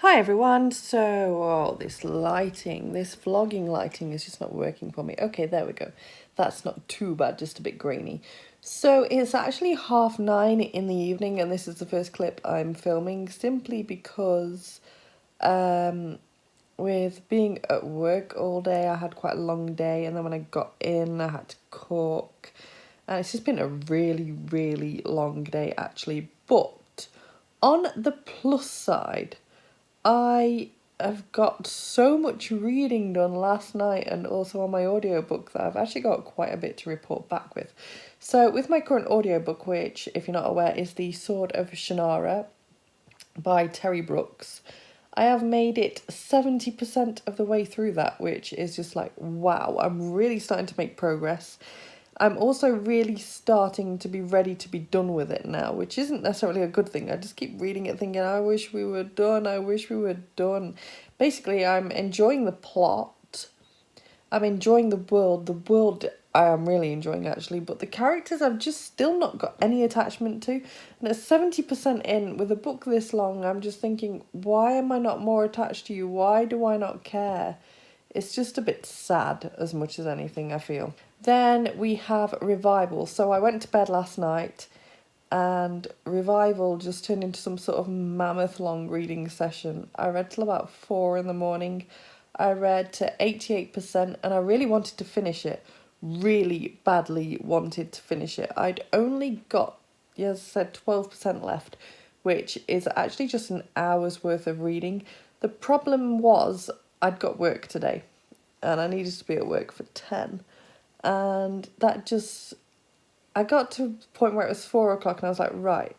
Hi everyone, this lighting, this vlogging lighting is just not working for me. Okay, there we go. That's not too bad, just a bit grainy. So it's actually 9:30 in the evening and this is the first clip I'm filming simply because with being at work all day, I had quite a long day, and then when I got in, I had to cook. And it's just been a really, really long day actually. But on the plus side, I have got so much reading done last night and also on my audiobook that I've actually got quite a bit to report back with. So with my current audiobook, which, if you're not aware, is The Sword of Shannara by Terry Brooks, I have made it 70% of the way through that, which is just like, wow, I'm really starting to make progress. I'm also really starting to be ready to be done with it now, which isn't necessarily a good thing. I just keep reading it thinking, I wish we were done, I wish we were done. Basically, I'm enjoying the plot. I'm enjoying the world. The world I am really enjoying actually, but the characters I've just still not got any attachment to. And at 70% in, with a book this long, I'm just thinking, why am I not more attached to you? Why do I not care? It's just a bit sad as much as anything, I feel. Then we have Revival. So I went to bed last night and Revival just turned into some sort of mammoth long reading session. I read till about 4 in the morning. I read to 88% and I really wanted to finish it. Really badly wanted to finish it. I'd only got, as I said, 12% left, which is actually just an hour's worth of reading. The problem was I'd got work today and I needed to be at work for 10. And that just, I got to a point where it was 4 o'clock and I was like, right,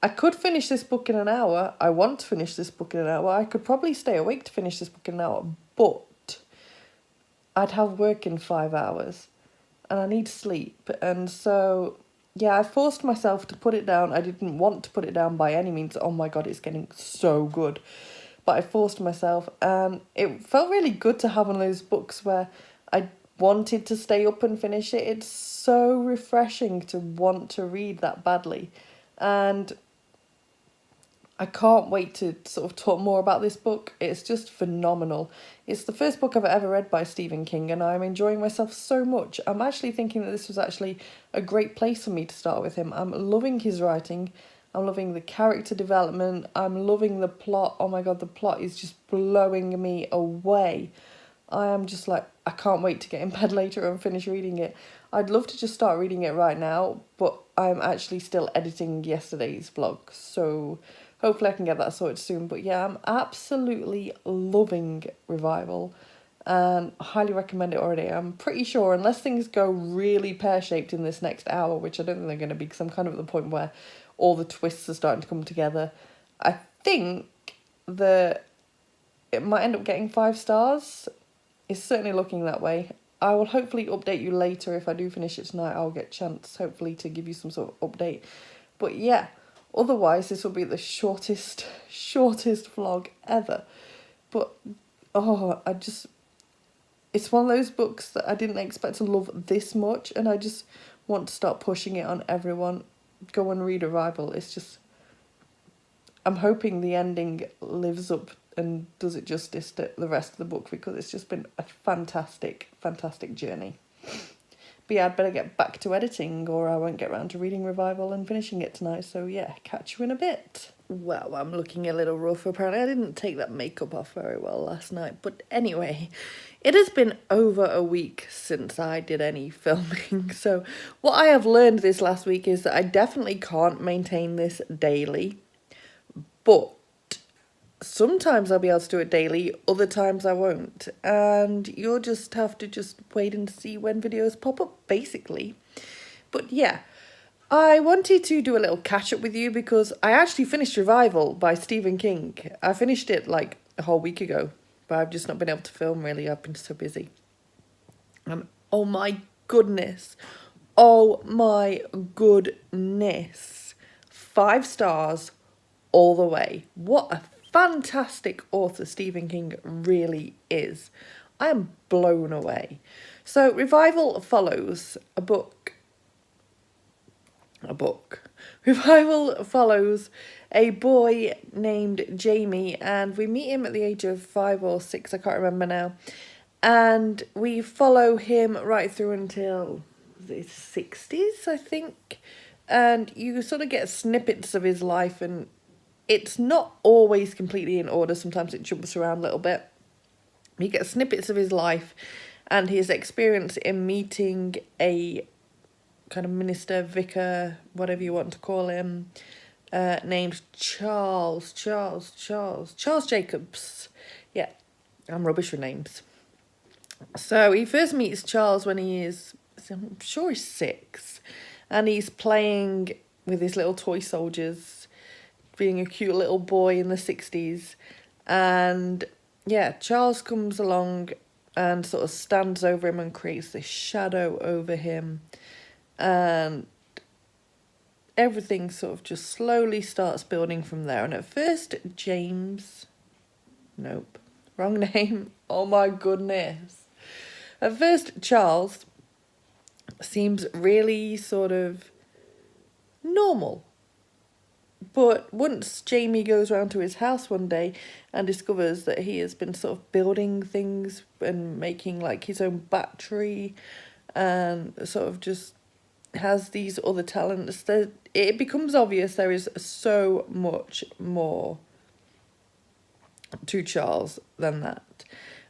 I could finish this book in an hour. I want to finish this book in an hour. I could probably stay awake to finish this book in an hour, but I'd have work in 5 hours and I need sleep. And so, yeah, I forced myself to put it down. I didn't want to put it down by any means. Oh my God, it's getting so good. But I forced myself and it felt really good to have one of those books where I wanted to stay up and finish it. It's so refreshing to want to read that badly. And I can't wait to sort of talk more about this book. It's just phenomenal. It's the first book I've ever read by Stephen King and I'm enjoying myself so much. I'm actually thinking that this was actually a great place for me to start with him. I'm loving his writing. I'm loving the character development. I'm loving the plot. Oh my God, the plot is just blowing me away. I am just like, I can't wait to get in bed later and finish reading it. I'd love to just start reading it right now, but I'm actually still editing yesterday's vlog, so hopefully I can get that sorted soon. But yeah, I'm absolutely loving Revival and highly recommend it already. I'm pretty sure, unless things go really pear-shaped in this next hour, which I don't think they're going to be because I'm kind of at the point where all the twists are starting to come together, I think that it might end up getting 5 stars. It's certainly looking that way. I will hopefully update you later. If I do finish it tonight, I'll get a chance, hopefully, to give you some sort of update. But yeah, otherwise, this will be the shortest vlog ever. But, it's one of those books that I didn't expect to love this much, and I just want to start pushing it on everyone. Go and read Revival. It's just, I'm hoping the ending lives up and does it justice to the rest of the book because it's just been a fantastic journey. But yeah, I'd better get back to editing or I won't get around to reading Revival and finishing it tonight. So yeah, catch you in a bit. Well, I'm looking a little rough. Apparently I didn't take that makeup off very well last night. But anyway, it has been over a week since I did any filming. So what I have learned this last week is that I definitely can't maintain this daily. But sometimes I'll be able to do it daily, other times I won't. And you'll just have to just wait and see when videos pop up, basically. But yeah, I wanted to do a little catch up with you because I actually finished Revival by Stephen King. I finished it like a whole week ago, but I've just not been able to film really. I've been so busy. Oh my goodness. Oh my goodness. 5 stars all the way. What a fantastic author Stephen King really is. I am blown away. So Revival follows a book Revival follows a boy named Jamie, and we meet him at the age of 5 or 6, I can't remember now. And we follow him right through until his 60s, I think. And you sort of get snippets of his life, and it's not always completely in order. Sometimes it jumps around a little bit. You get snippets of his life and his experience in meeting a kind of minister, vicar, whatever you want to call him, named Charles Jacobs. Yeah, I'm rubbish with names. So he first meets Charles when he is, I'm sure he's 6, and he's playing with his little toy soldiers, being a cute little boy in the 60s. And yeah, Charles comes along and sort of stands over him and creates this shadow over him. And everything sort of just slowly starts building from there. And at first, James... Nope. Wrong name. Oh my goodness. At first, Charles seems really sort of normal. But once Jamie goes round to his house one day and discovers that he has been sort of building things and making like his own battery and sort of just has these other talents, that it becomes obvious there is so much more to Charles than that.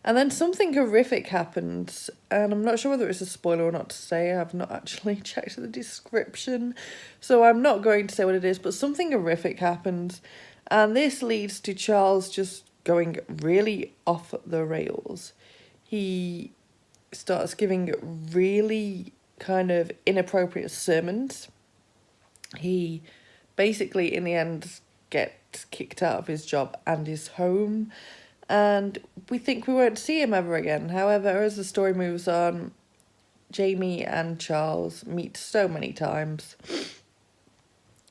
And then something horrific happens, and I'm not sure whether it's a spoiler or not to say. I've not actually checked the description, so I'm not going to say what it is, but something horrific happens, and this leads to Charles just going really off the rails. He starts giving really kind of inappropriate sermons. He basically, in the end, gets kicked out of his job and his home, and we think we won't see him ever again. However, as the story moves on, Jamie and Charles meet so many times.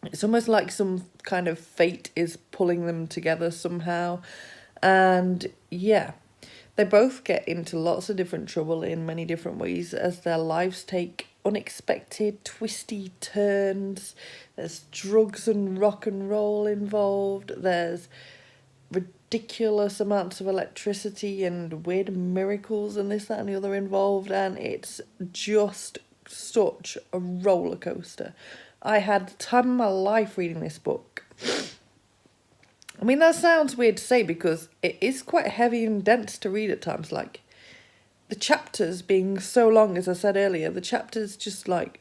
It's almost like some kind of fate is pulling them together somehow. And yeah, they both get into lots of different trouble in many different ways as their lives take unexpected, twisty turns. There's drugs and rock and roll involved. There's ridiculous amounts of electricity and weird miracles and this, that and the other involved. And it's just such a roller coaster. I had the time of my life reading this book. I mean, that sounds weird to say because it is quite heavy and dense to read at times. Like, the chapters being so long, as I said earlier, the chapters just like,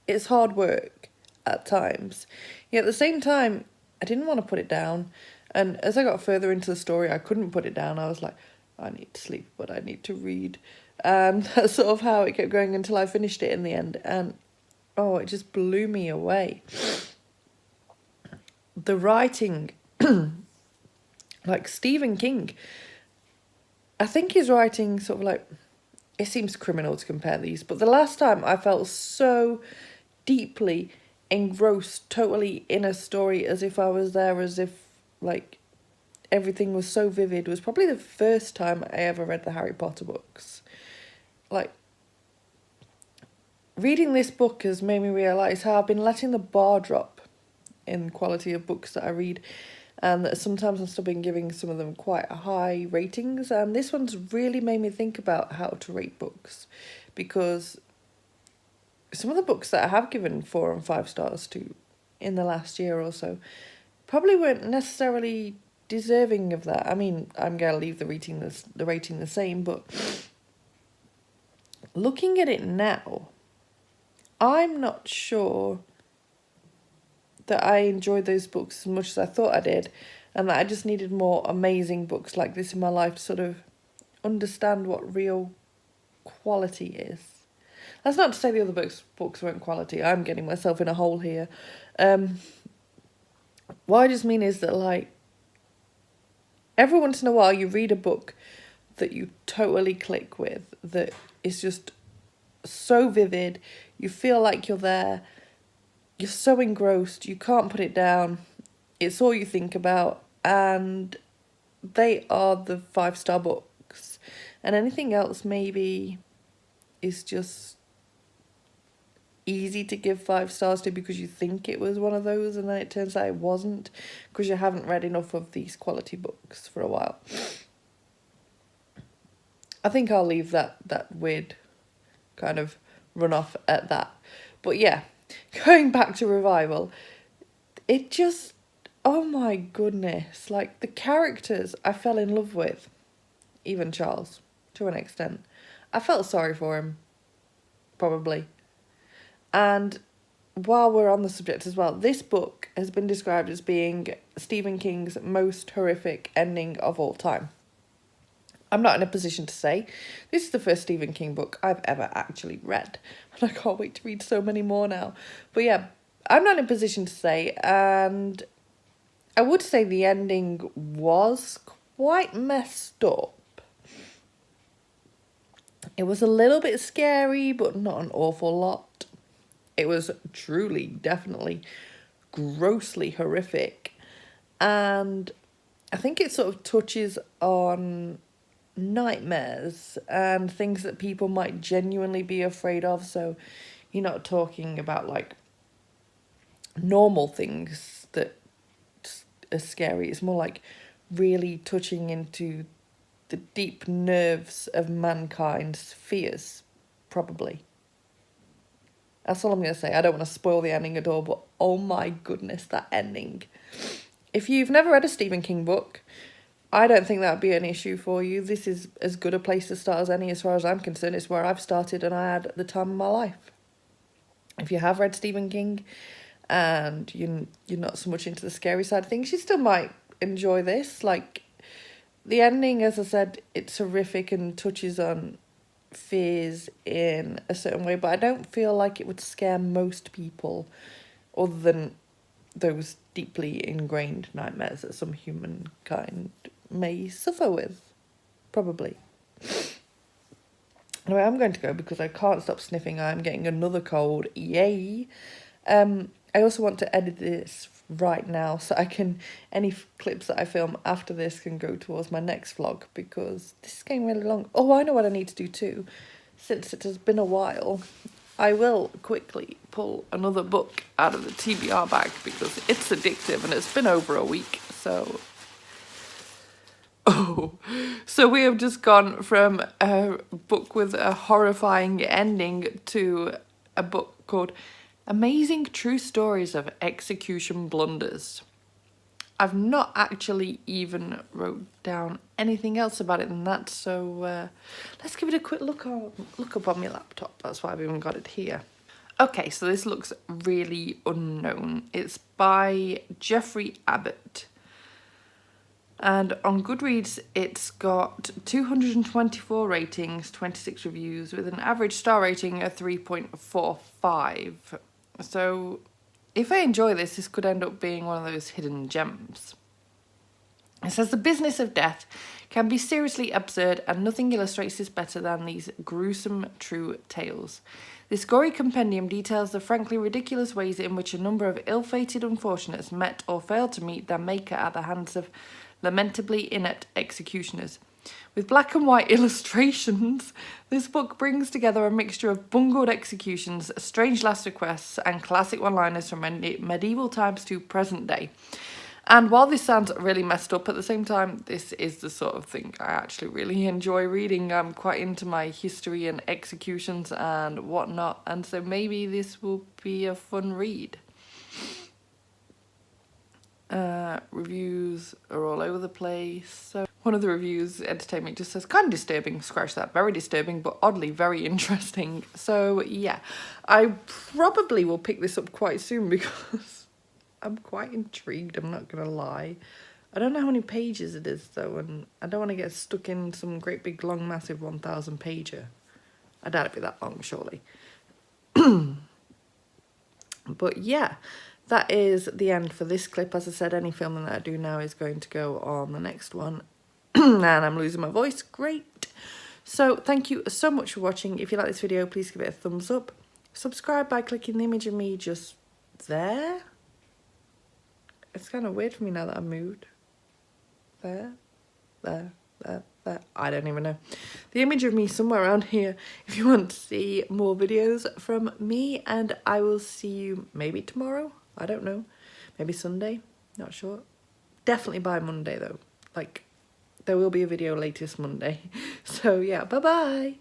it's hard work at times. Yet at the same time, I didn't want to put it down. And as I got further into the story, I couldn't put it down. I was like, I need to sleep, but I need to read. And that's sort of how it kept going until I finished it in the end. And, oh, it just blew me away. The writing, like Stephen King, I think his writing sort of like, it seems criminal to compare these, but the last time I felt so deeply engrossed, totally in a story, as if I was there, as if like everything was so vivid, was probably the first time I ever read the Harry Potter books. Like, reading this book has made me realise how I've been letting the bar drop in quality of books that I read, and that sometimes I've still been giving some of them quite high ratings, and this one's really made me think about how to rate books, because some of the books that I have given 4 and 5 stars to in the last year or so probably weren't necessarily deserving of that. I mean, I'm going to leave the rating the same, but looking at it now, I'm not sure that I enjoyed those books as much as I thought I did, and that I just needed more amazing books like this in my life to sort of understand what real quality is. That's not to say the other books weren't quality. I'm getting myself in a hole here. What I just mean is that, like, every once in a while you read a book that you totally click with, that is just so vivid, you feel like you're there, you're so engrossed, you can't put it down, it's all you think about, and they are the 5-star books. And anything else maybe is just easy to give 5 stars to because you think it was one of those and then it turns out it wasn't because you haven't read enough of these quality books for a while. I think I'll leave that weird kind of run off at that. But yeah, going back to Revival, it just, oh my goodness, like the characters I fell in love with, even Charles, to an extent. I felt sorry for him, probably. And while we're on the subject as well, this book has been described as being Stephen King's most horrific ending of all time. I'm not in a position to say. This is the first Stephen King book I've ever actually read. And I can't wait to read so many more now. But yeah, I'm not in a position to say. And I would say the ending was quite messed up. It was a little bit scary, but not an awful lot. It was truly, definitely, grossly horrific. And I think it sort of touches on nightmares and things that people might genuinely be afraid of. So you're not talking about like normal things that are scary. It's more like really touching into the deep nerves of mankind's fears, probably. That's all I'm going to say. I don't want to spoil the ending at all, but oh my goodness, that ending. If you've never read a Stephen King book, I don't think that would be an issue for you. This is as good a place to start as any as far as I'm concerned. It's where I've started and I had the time of my life. If you have read Stephen King and you're not so much into the scary side of things, you still might enjoy this. Like, the ending, as I said, it's horrific and touches on fears in a certain way, but I don't feel like it would scare most people other than those deeply ingrained nightmares that some humankind may suffer with, probably. Anyway, I'm going to go because I can't stop sniffing. I'm getting another cold. Yay! I also want to edit this right now so I can, any clips that I film after this can go towards my next vlog because this is getting really long. Oh, I know what I need to do too. Since it has been a while, I will quickly pull another book out of the TBR bag because it's addictive and it's been over a week. So we have just gone from a book with a horrifying ending to a book called Amazing True Stories of Execution Blunders. I've not actually even wrote down anything else about it than that, so let's give it a quick look up on my laptop. That's why I've even got it here. Okay, so this looks really unknown. It's by Jeffrey Abbott. And on Goodreads, it's got 224 ratings, 26 reviews, with an average star rating of 3.45. So if I enjoy this, this could end up being one of those hidden gems. It says the business of death can be seriously absurd and nothing illustrates this better than these gruesome true tales. This gory compendium details the frankly ridiculous ways in which a number of ill-fated unfortunates met or failed to meet their maker at the hands of lamentably inept executioners. With black and white illustrations, this book brings together a mixture of bungled executions, strange last requests, and classic one-liners from medieval times to present day. And while this sounds really messed up, at the same time, this is the sort of thing I actually really enjoy reading. I'm quite into my history and executions and whatnot, and so maybe this will be a fun read. Reviews are all over the place. So one of the reviews, Entertainment, just says, kind of disturbing, scratch that, very disturbing, but oddly very interesting. So yeah, I probably will pick this up quite soon because I'm quite intrigued, I'm not gonna lie. I don't know how many pages it is though, and I don't want to get stuck in some great big long massive 1,000 pager. I doubt it'd be that long, surely. But yeah, that is the end for this clip. As I said, any filming that I do now is going to go on the next one. And I'm losing my voice. Great. So thank you so much for watching. If you like this video, please give it a thumbs up. Subscribe by clicking the image of me just there. It's kind of weird for me now that I moved. There. I don't even know. The image of me somewhere around here if you want to see more videos from me, and I will see you maybe tomorrow, I don't know, maybe Sunday, not sure. Definitely by Monday though, like there will be a video latest Monday. So yeah, bye bye.